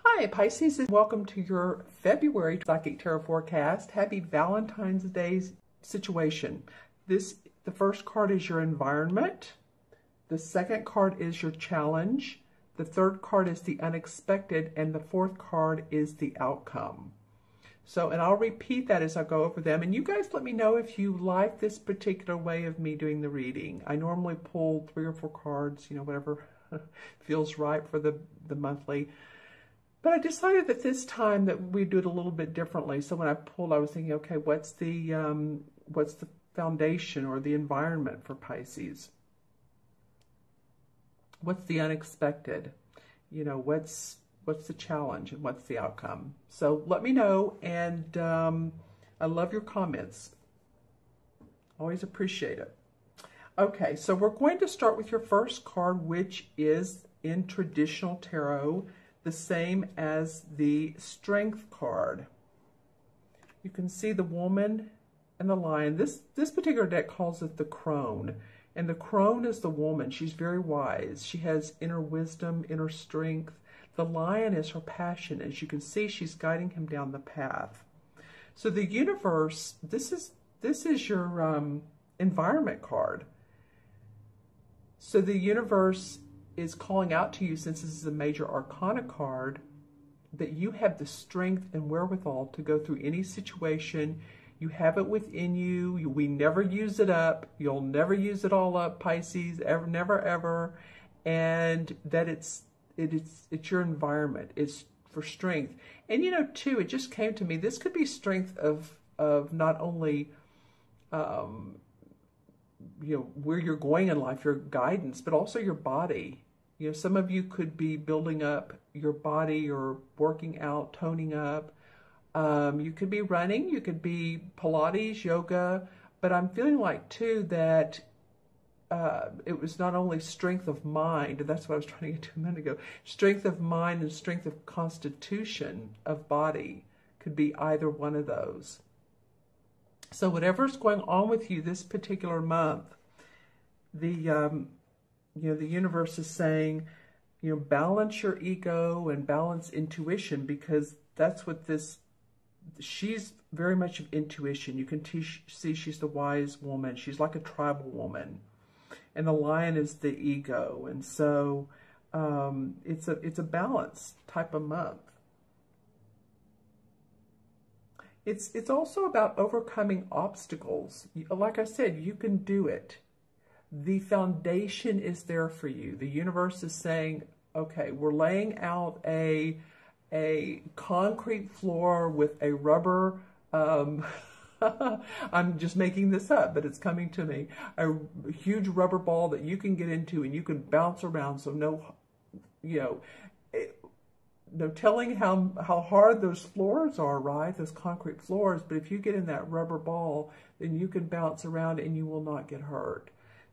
Hi Pisces, and welcome to your February Psychic Tarot forecast. Happy Valentine's Day situation. The first card is your environment. The second card is your challenge. The third card is the unexpected, and the fourth card is the outcome. So, and I'll repeat that as I go over them. And you guys let me know if you like this particular way of me doing the reading. I normally pull 3 or 4 cards, whatever feels right for the monthly. But I decided that this time that we'd do it a little bit differently. So when I pulled, I was thinking, okay, what's the foundation or the environment for Pisces? What's the unexpected? What's the challenge and what's the outcome? So let me know, and I love your comments. Always appreciate it. Okay, so we're going to start with your first card, which is in traditional tarot the same as the Strength card. You can see the woman and the lion. This particular deck calls it the crone. And the crone is the woman. She's very wise. She has inner wisdom, inner strength. The lion is her passion. As you can see, she's guiding him down the path. So the universe, this is your environment card. So the universe is calling out to you, since this is a major arcana card, that you have the strength and wherewithal to go through any situation. You have it within you. We never use it up. You'll never use it all up, Pisces, ever, never, ever. And that it's your environment. It's for strength. And too, it just came to me, this could be strength of not only where you're going in life, your guidance, but also your body. Some of you could be building up your body or working out, toning up. You could be running, you could be Pilates, yoga, but I'm feeling like too that it was not only strength of mind, and that's what I was trying to get to a minute ago, strength of mind and strength of constitution of body could be either one of those. So whatever's going on with you this particular month, the universe is saying, balance your ego and balance intuition, because that's what she's very much of intuition. You can see she's the wise woman. She's like a tribal woman. And the lion is the ego. And so it's a balance type of month. It's also about overcoming obstacles. Like I said, you can do it. The foundation is there for you. The universe is saying, okay, we're laying out a concrete floor with a rubber, I'm just making this up, but it's coming to me, a huge rubber ball that you can get into and you can bounce around. So no telling how hard those floors are, right? Those concrete floors. But if you get in that rubber ball, then you can bounce around and you will not get hurt.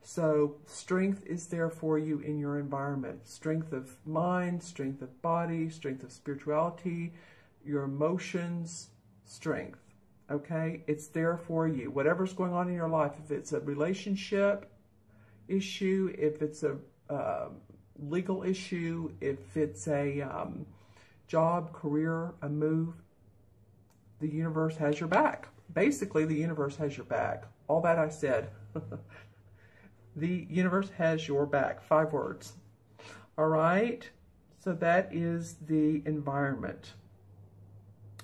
So strength is there for you in your environment. Strength of mind, strength of body, strength of spirituality, your emotions, strength. Okay? It's there for you. Whatever's going on in your life, if it's a relationship issue, if it's a legal issue, if it's a job, career, a move, the universe has your back. Basically, the universe has your back. All that I said. The universe has your back. 5 words. All right? So that is the environment.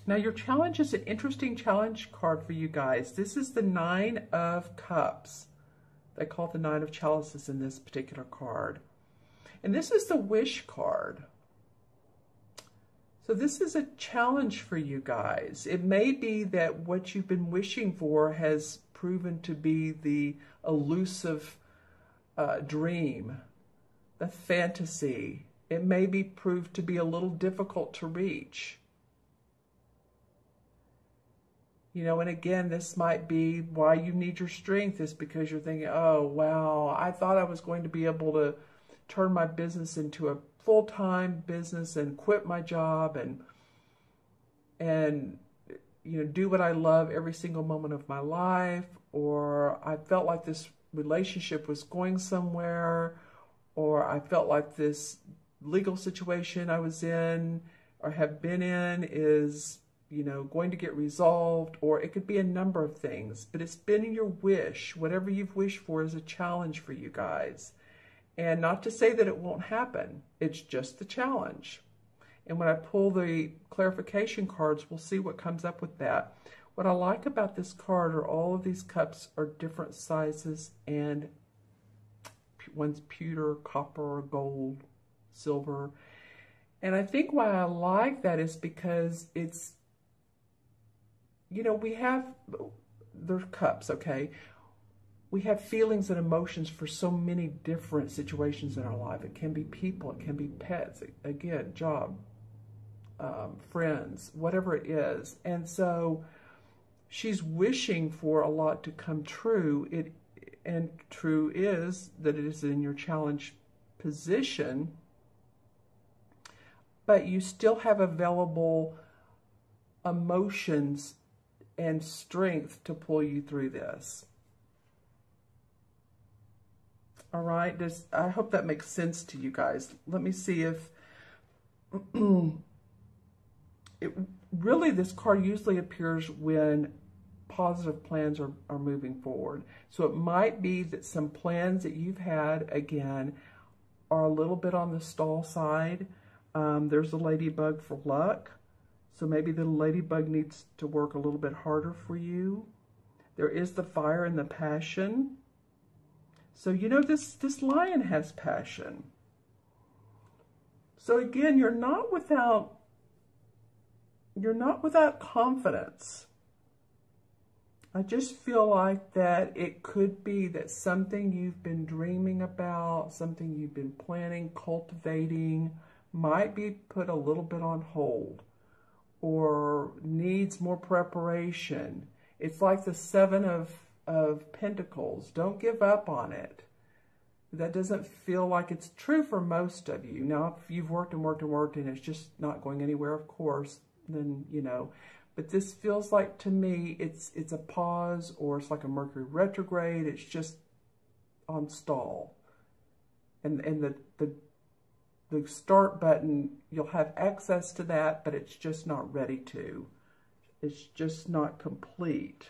Now, your challenge is an interesting challenge card for you guys. This is the 9 of Cups. They call it the 9 of Chalices in this particular card. And this is the wish card. So this is a challenge for you guys. It may be that what you've been wishing for has proven to be the elusive dream, the fantasy. It may be proved to be a little difficult to reach. And again, this might be why you need your strength, is because you're thinking, oh, wow, I thought I was going to be able to turn my business into a full-time business and quit my job and do what I love every single moment of my life, or I felt like this relationship was going somewhere, or I felt like this legal situation I was in or have been in is, you know, going to get resolved, or it could be a number of things, but it's been your wish. Whatever you've wished for is a challenge for you guys. And not to say that it won't happen, it's just the challenge. And when I pull the clarification cards, we'll see what comes up with that. What I like about this card are all of these cups are different sizes, and one's pewter, copper, gold, silver. And I think why I like that is because it's, you know, we have, they're cups, okay? We have feelings and emotions for so many different situations in our life. It can be people, it can be pets, again, job, friends, whatever it is. And so she's wishing for a lot to come true. And true is that it is in your challenge position, but you still have available emotions and strength to pull you through this. All right, I hope that makes sense to you guys. Let me see if really this card usually appears when positive plans are moving forward. So it might be that some plans that you've had, again, are a little bit on the stall side. There's a ladybug for luck. So maybe the ladybug needs to work a little bit harder for you. There is the fire and the passion. So, you know, this lion has passion. So again, you're not without confidence. I just feel like that it could be that something you've been dreaming about, something you've been planning, cultivating, might be put a little bit on hold or needs more preparation. It's like the Seven of Pentacles. Don't give up on it. That doesn't feel like it's true for most of you. Now, if you've worked and worked and worked and it's just not going anywhere, of course, then, you know. But this feels like, to me, it's a pause, or it's like a Mercury retrograde. It's just on stall. And the start button, you'll have access to that, but it's just not ready to. It's just not complete.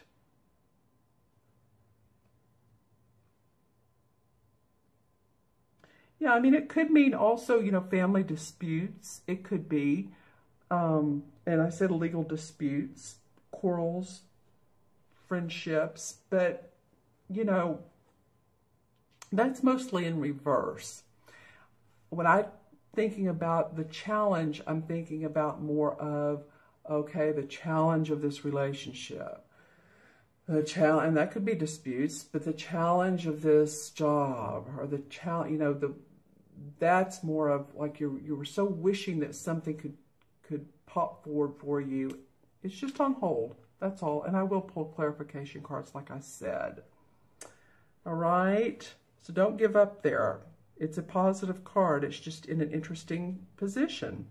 Yeah, I mean, it could mean also, you know, family disputes. It could be, and I said legal disputes, quarrels, friendships, but, you know, that's mostly in reverse. When I'm thinking about the challenge, I'm thinking about more of, okay, the challenge of this relationship. The challenge, and that could be disputes, but the challenge of this job, or the challenge, you know, that's more of like you were so wishing that something could pop forward for you. It's just on hold. That's all. And I will pull clarification cards, like I said. All right. So don't give up there. It's a positive card. It's just in an interesting position.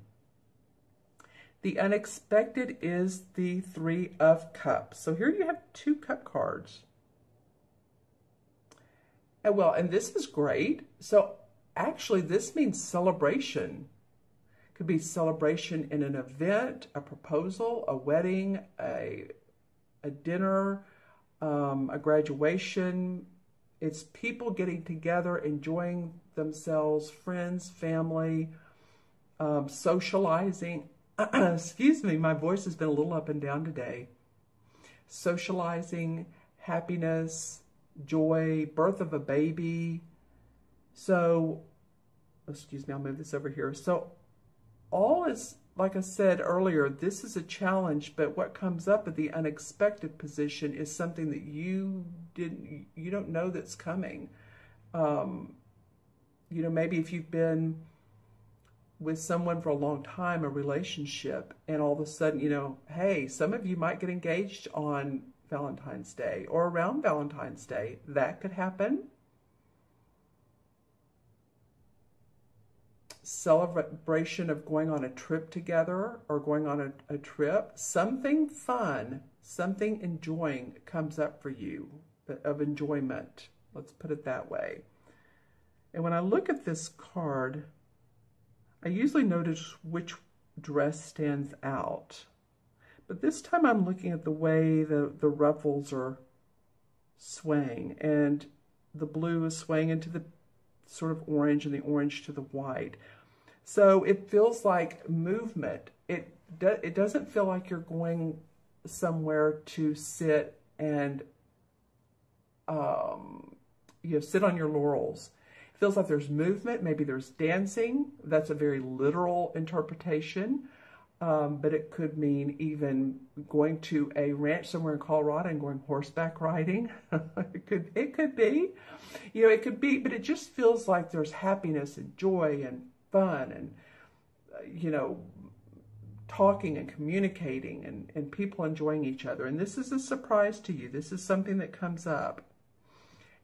The unexpected is the Three of Cups. So here you have two cup cards. And well, and this is great. So actually, this means celebration. Could be celebration in an event, a proposal, a wedding, a dinner, a graduation. It's people getting together, enjoying themselves, friends, family, socializing. Excuse me, my voice has been a little up and down today. Socializing, happiness, joy, birth of a baby. So, excuse me, I'll move this over here. So all is, like I said earlier, this is a challenge, but what comes up at the unexpected position is something that you don't know that's coming. You know, maybe if you've been with someone for a long time, a relationship, and all of a sudden, you know, hey, some of you might get engaged on Valentine's Day or around Valentine's Day. That could happen. Celebration of going on a trip together, or going on a trip. Something fun, something enjoying comes up for you, of enjoyment. Let's put it that way. And when I look at this card, I usually notice which dress stands out. But this time I'm looking at the way the ruffles are swaying, and the blue is swaying into the sort of orange and the orange to the white. So it feels like movement. It doesn't feel like you're going somewhere to sit and sit on your laurels. It feels like there's movement. Maybe there's dancing. That's a very literal interpretation. But it could mean even going to a ranch somewhere in Colorado and going horseback riding. It could be, it could be, but it just feels like there's happiness and joy and fun and, talking and communicating and people enjoying each other. And this is a surprise to you. This is something that comes up.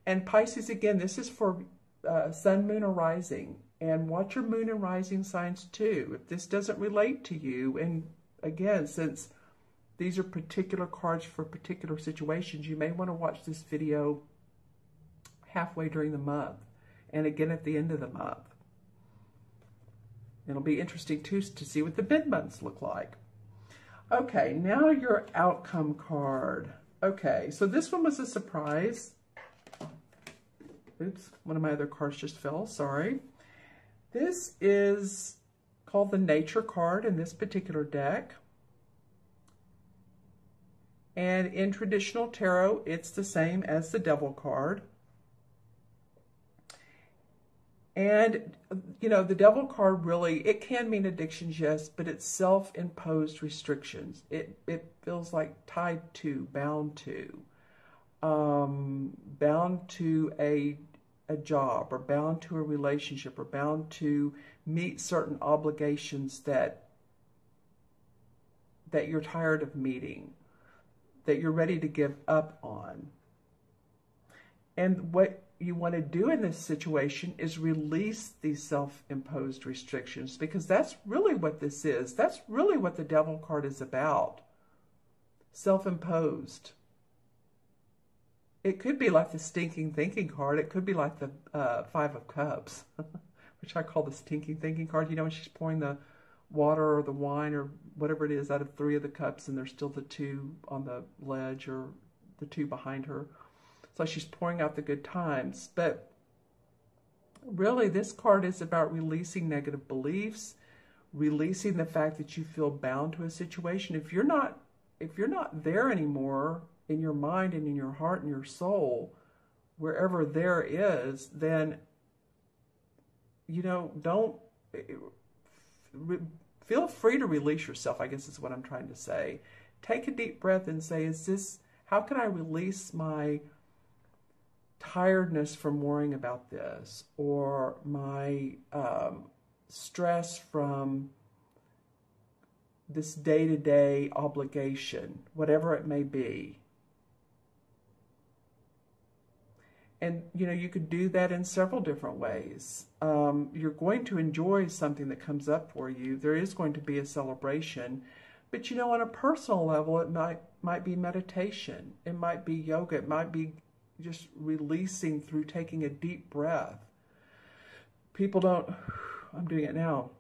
And Pisces, again, this is for sun, moon, or rising. And watch your moon and rising signs too. If this doesn't relate to you, and again, since these are particular cards for particular situations, you may want to watch this video halfway during the month and again at the end of the month. It'll be interesting too to see what the mid-months look like. Okay, now your outcome card. Okay, so this one was a surprise. Oops, one of my other cards just fell, sorry. This is called the Nature card in this particular deck. And in traditional tarot, it's the same as the Devil card. And, the Devil card really, it can mean addictions, yes, but it's self-imposed restrictions. It feels like tied to, bound to a job, or bound to a relationship, or bound to meet certain obligations that you're tired of meeting, that you're ready to give up on. And what you want to do in this situation is release these self-imposed restrictions, because that's really what this is. That's really what the Devil card is about. Self-imposed. It could be like the stinking thinking card. It could be like the Five of Cups, which I call the stinking thinking card. When she's pouring the water or the wine or whatever it is out of 3 of the cups, and there's still the 2 on the ledge or the 2 behind her. It's like she's pouring out the good times. But really, this card is about releasing negative beliefs, releasing the fact that you feel bound to a situation. If you're not there anymore in your mind and in your heart and your soul, wherever there is, then, feel free to release yourself, I guess is what I'm trying to say. Take a deep breath and say, how can I release my tiredness from worrying about this, or my stress from this day-to-day obligation, whatever it may be. And, you could do that in several different ways. You're going to enjoy something that comes up for you. There is going to be a celebration. But, on a personal level, it might be meditation. It might be yoga. It might be just releasing through taking a deep breath. People don't, I'm doing it now.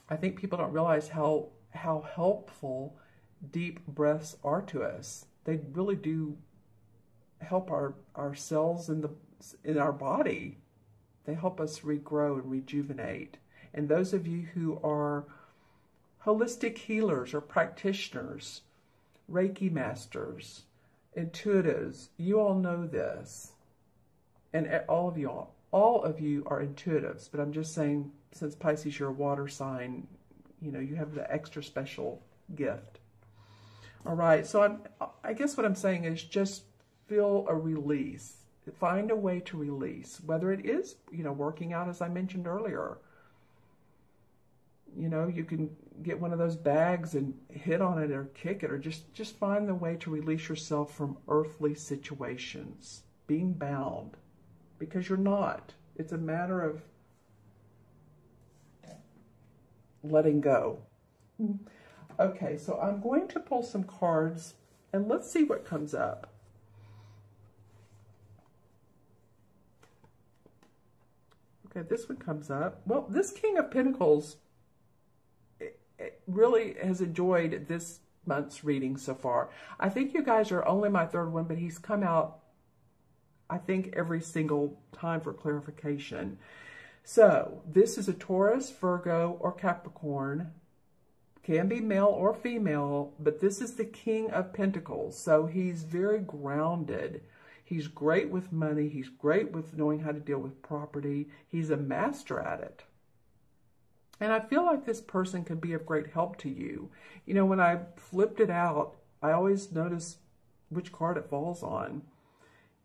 I think people don't realize how helpful deep breaths are to us. They really do help our cells in our body. They help us regrow and rejuvenate. And those of you who are holistic healers or practitioners, Reiki masters, intuitives, you all know this. And all of you are intuitives, but I'm just saying, since Pisces, you're a water sign, you have the extra special gift. All right, so I guess what I'm saying is just feel a release. Find a way to release, whether it is, working out, as I mentioned earlier. You can get one of those bags and hit on it or kick it, or just find the way to release yourself from earthly situations, being bound, because you're not. It's a matter of letting go. Okay, so I'm going to pull some cards and let's see what comes up. Okay, this one comes up. Well, this King of Pentacles, really has enjoyed this month's reading so far. I think you guys are only my third one, but he's come out, I think, every single time for clarification. So this is a Taurus, Virgo, or Capricorn. Can be male or female, but this is the King of Pentacles. So he's very grounded. He's great with money. He's great with knowing how to deal with property. He's a master at it. And I feel like this person could be of great help to you. You know, when I flipped it out, I always notice which card it falls on.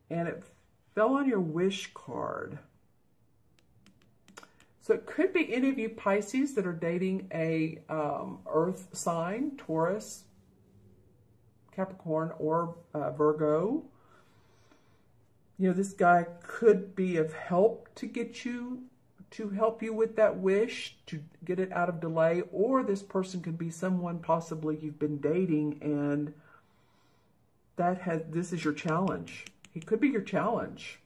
And it fell on your wish card. So it could be any of you Pisces that are dating a earth sign, Taurus, Capricorn, or Virgo. You know, this guy could be of help to get you, to help you with that wish, to get it out of delay. Or this person could be someone possibly you've been dating and this is your challenge. He could be your challenge.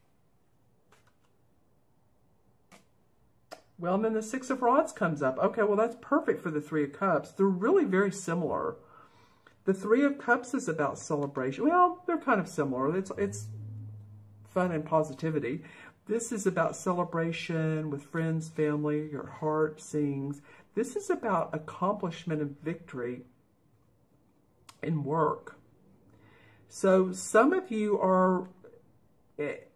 Well, and then the Six of Rods comes up. Okay, well, that's perfect for the Three of Cups. They're really very similar. The Three of Cups is about celebration. Well, they're kind of similar. It's fun and positivity. This is about celebration with friends, family, your heart sings. This is about accomplishment and victory in work. So some of you are...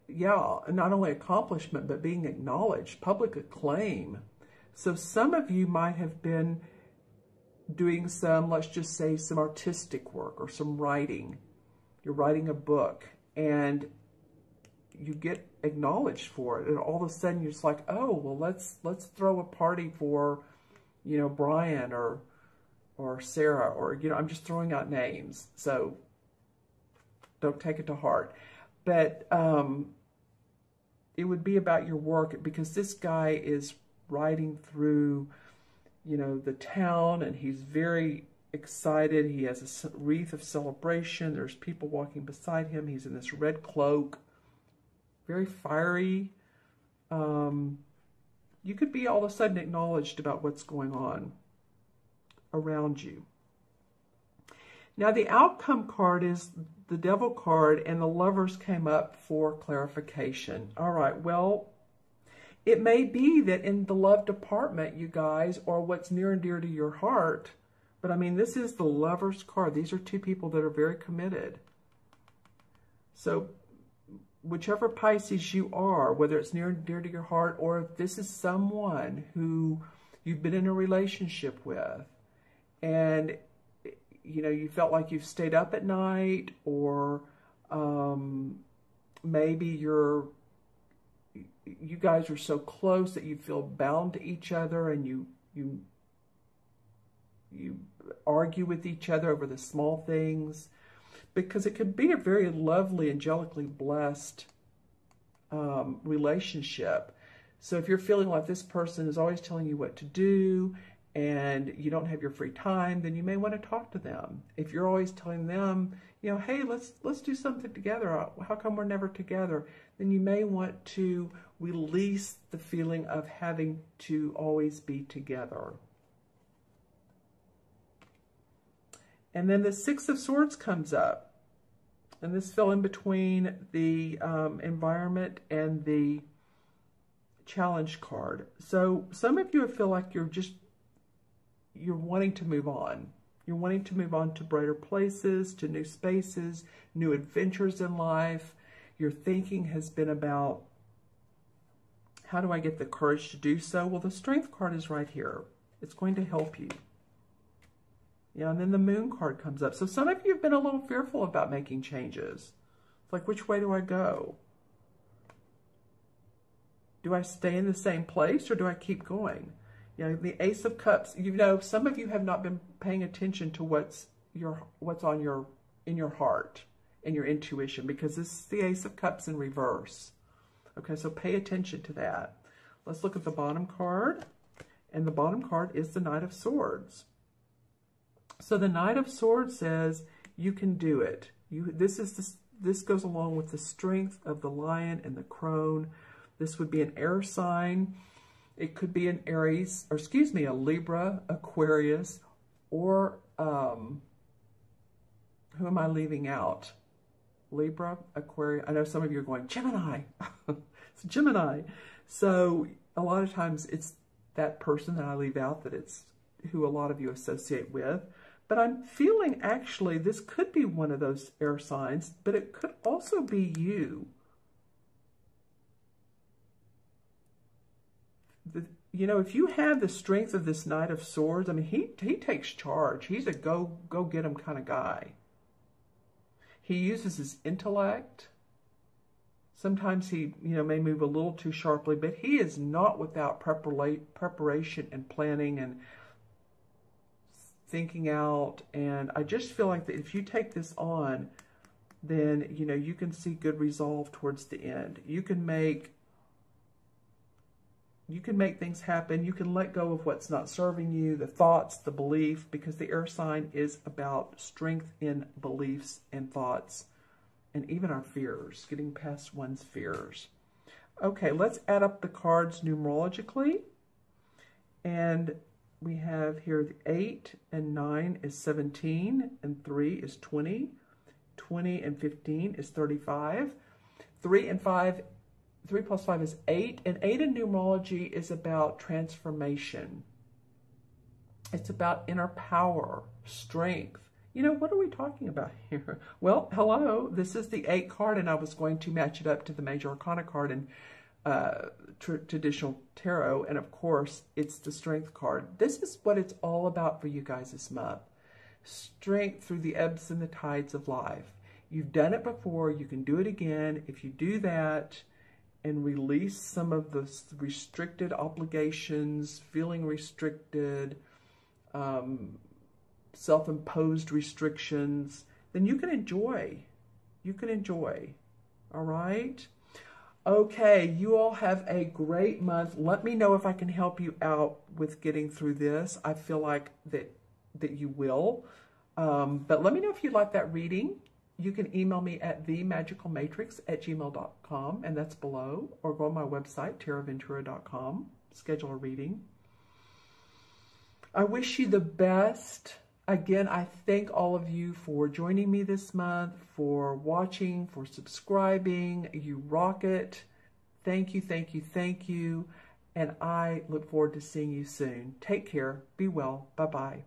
yeah, not only accomplishment, but being acknowledged, public acclaim. So some of you might have been doing some, let's just say, some artistic work or some writing. You're writing a book and you get acknowledged for it. And all of a sudden you're just like, oh, well, let's throw a party for, you know, Brian or Sarah, or, you know, I'm just throwing out names. So don't take it to heart. But it would be about your work, because this guy is riding through, you know, the town, and he's very excited. He has a wreath of celebration. There's people walking beside him. He's in this red cloak, very fiery. You could be all of a sudden acknowledged about what's going on around you. Now, the outcome card is the Devil card, and the Lovers came up for clarification. All right, well, it may be that in the love department, you guys, are what's near and dear to your heart. But, I mean, this is the Lovers card. These are two people that are very committed. So, whichever Pisces you are, whether it's near and dear to your heart, or if this is someone who you've been in a relationship with, and you know, you felt like you've stayed up at night, or maybe you guys are so close that you feel bound to each other, and you argue with each other over the small things, because it could be a very lovely, angelically blessed relationship. So if you're feeling like this person is always telling you what to do, and you don't have your free time, then you may want to talk to them. If you're always telling them, you know, hey, let's do something together. How come we're never together? Then you may want to release the feeling of having to always be together. And then the Six of Swords comes up. And this fell in between the environment and the challenge card. So some of you feel like you're wanting to move on. You're wanting to move on to brighter places, to new spaces, new adventures in life. Your thinking has been about, how do I get the courage to do so? Well, the Strength card is right here. It's going to help you. Yeah, and then the Moon card comes up. So some of you have been a little fearful about making changes. It's like, which way do I go? Do I stay in the same place, or do I keep going? You know, the Ace of Cups, you know, some of you have not been paying attention to what's in your heart, in your intuition, because this is the Ace of Cups in reverse. Okay, so pay attention to that. Let's look at the bottom card, and the bottom card is the Knight of Swords. So the Knight of Swords says, you can do it. This goes along with the strength of the lion and the crone. This would be an air sign. It could be an Aries, or excuse me, a Libra, Aquarius, or who am I leaving out? Libra, Aquarius. I know some of you are going, Gemini. It's Gemini. So a lot of times it's that person that I leave out that it's who a lot of you associate with. But I'm feeling actually this could be one of those air signs, but it could also be you. You know, if you have the strength of this Knight of Swords, I mean, he takes charge. He's a go get him kind of guy. He uses his intellect. Sometimes he, you know, may move a little too sharply, but he is not without preparation and planning and thinking out. And I just feel like that if you take this on, then, you know, you can see good resolve towards the end. You can make things happen. You can let go of what's not serving you, the thoughts, the belief, because the air sign is about strength in beliefs and thoughts, and even our fears, getting past one's fears. Okay, let's add up the cards numerologically. And we have here the 8 and 9 is 17, and 3 is 20. 20 and 15 is 35. 3 plus 5 is 8, and 8 in numerology is about transformation. It's about inner power, strength. You know, what are we talking about here? Well, hello, this is the 8 card, and I was going to match it up to the Major Arcana card in traditional tarot, and of course, it's the Strength card. This is what it's all about for you guys this month. Strength through the ebbs and the tides of life. You've done it before, you can do it again. If you do that, and release some of the restricted obligations, feeling restricted, self-imposed restrictions, then you can enjoy. You can enjoy. All right? Okay, you all have a great month. Let me know if I can help you out with getting through this. I feel like that you will. But let me know if you'd like that reading. You can email me at themagicalmatrix@gmail.com, and that's below, or go on my website, taraventura.com, schedule a reading. I wish you the best. Again, I thank all of you for joining me this month, for watching, for subscribing. You rock it. Thank you, thank you, thank you. And I look forward to seeing you soon. Take care. Be well. Bye-bye.